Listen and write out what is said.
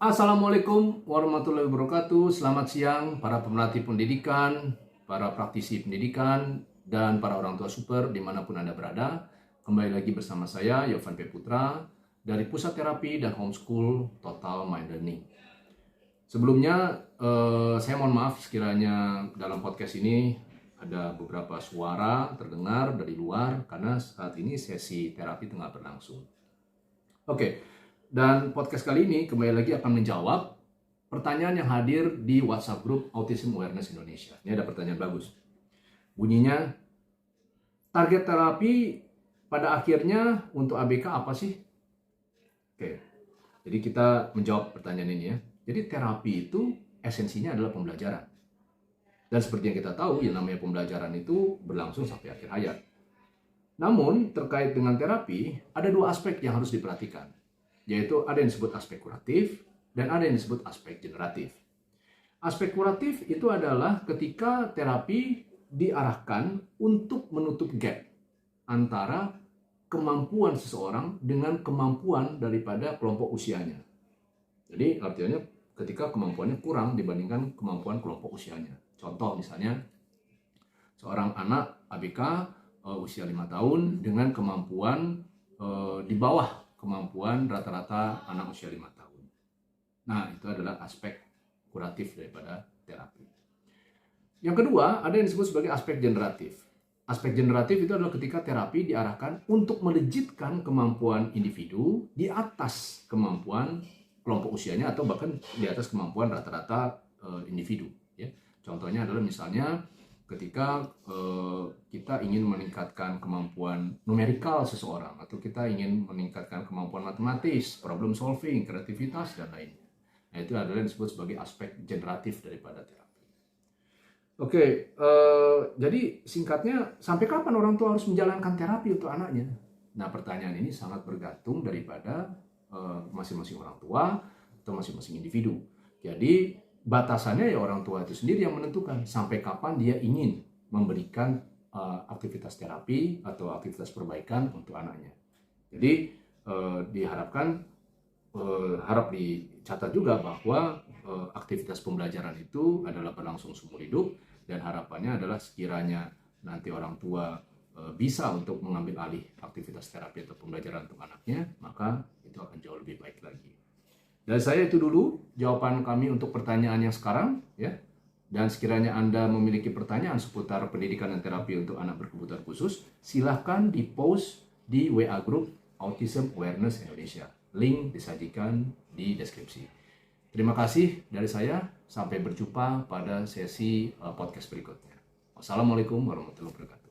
Assalamualaikum warahmatullahi wabarakatuh. Selamat siang para pemerhati pendidikan, para praktisi pendidikan, dan para orang tua super dimanapun Anda berada. Kembali lagi bersama saya, Yovan P. Putra, dari Pusat Terapi dan Homeschool Total Mind Learning. Sebelumnya, saya mohon maaf sekiranya dalam podcast ini ada beberapa suara terdengar dari luar, karena saat ini sesi terapi tengah berlangsung. Oke, dan podcast kali ini kembali lagi akan menjawab pertanyaan yang hadir di WhatsApp Group Autism Awareness Indonesia. Ini ada pertanyaan bagus. Bunyinya, target terapi pada akhirnya untuk ABK apa sih? Oke, jadi kita menjawab pertanyaan ini ya. Jadi terapi itu esensinya adalah pembelajaran. Dan seperti yang kita tahu, yang namanya pembelajaran itu berlangsung sampai akhir hayat. Namun, terkait dengan terapi, ada dua aspek yang harus diperhatikan, yaitu ada yang disebut aspek kuratif dan ada yang disebut aspek generatif. Aspek kuratif itu adalah ketika terapi diarahkan untuk menutup gap antara kemampuan seseorang dengan kemampuan daripada kelompok usianya. Jadi artinya ketika kemampuannya kurang dibandingkan kemampuan kelompok usianya. Contoh misalnya, seorang anak ABK usia 5 tahun dengan kemampuan di bawah kemampuan rata-rata anak usia 5 tahun. Nah, itu adalah aspek kuratif daripada terapi. Yang kedua, ada yang disebut sebagai aspek generatif. Aspek generatif itu adalah ketika terapi diarahkan untuk melejitkan kemampuan individu di atas kemampuan kelompok usianya atau bahkan di atas kemampuan rata-rata individu. Ya. Contohnya adalah misalnya ketika kita ingin meningkatkan kemampuan numerikal seseorang, atau kita ingin meningkatkan kemampuan matematis, problem solving, kreativitas, dan lainnya. Nah, itu adalah yang disebut sebagai aspek generatif daripada terapi. Oke, jadi singkatnya, sampai kapan orang tua harus menjalankan terapi untuk anaknya? Nah, pertanyaan ini sangat bergantung daripada masing-masing orang tua atau masing-masing individu. Jadi, batasannya ya orang tua itu sendiri yang menentukan sampai kapan dia ingin memberikan aktivitas terapi atau aktivitas perbaikan untuk anaknya. Jadi diharapkan harap dicatat juga bahwa aktivitas pembelajaran itu adalah berlangsung seumur hidup, dan harapannya adalah sekiranya nanti orang tua bisa untuk mengambil alih aktivitas terapi atau pembelajaran untuk anaknya, maka itu akan jauh lebih baik lagi. Dari saya itu dulu jawaban kami untuk pertanyaan yang sekarang, ya. Dan sekiranya Anda memiliki pertanyaan seputar pendidikan dan terapi untuk anak berkebutuhan khusus, silahkan di-post di WA Group Autism Awareness Indonesia. Link disajikan di deskripsi. Terima kasih dari saya. Sampai berjumpa pada sesi podcast berikutnya. Wassalamualaikum warahmatullahi wabarakatuh.